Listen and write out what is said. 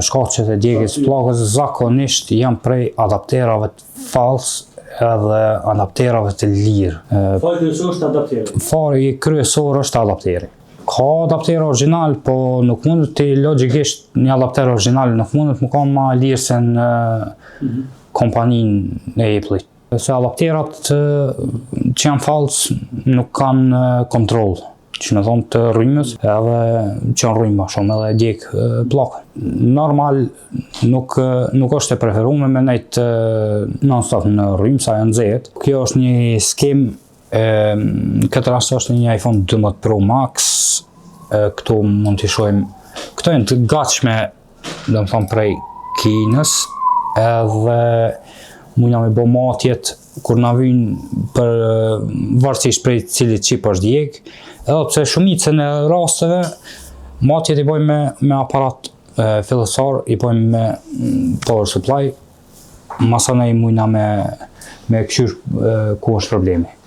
shkaqet e djegjes pllakës zakonisht janë prej adapterave të fallë edhe adapterave të lirë. Fari kryesor është adapteri. Fari kryesor është adapteri. Ka adapter origjinal, po nuk mundet të logjikisht një adapter origjinal nuk mundet më ka ma lirë se në kompaninë e Apple-it. Se adapterat që janë falës nuk kanë kontroll, që me thonë të rrymës edhe që në rrymë ma shumë edhe djek pllakën. Normal nuk është e preferuar me nejt non-stop në rrymë, sa janë nxehtë. Kjo është një skem. Në këtë rast është një iPhone 12 Pro Max. Këtu mund t'i shohim, këto janë të gatshme, do më thonë prej Kinës, edhe mujna me bo matjet kur na vynë për varësisht prej cilit çip është djeg, edhe pse shumicën e rasteve matjet i bojmë me aparat fillestar, i bojmë me power supply, masanej mujna me këshyr ku është problemi.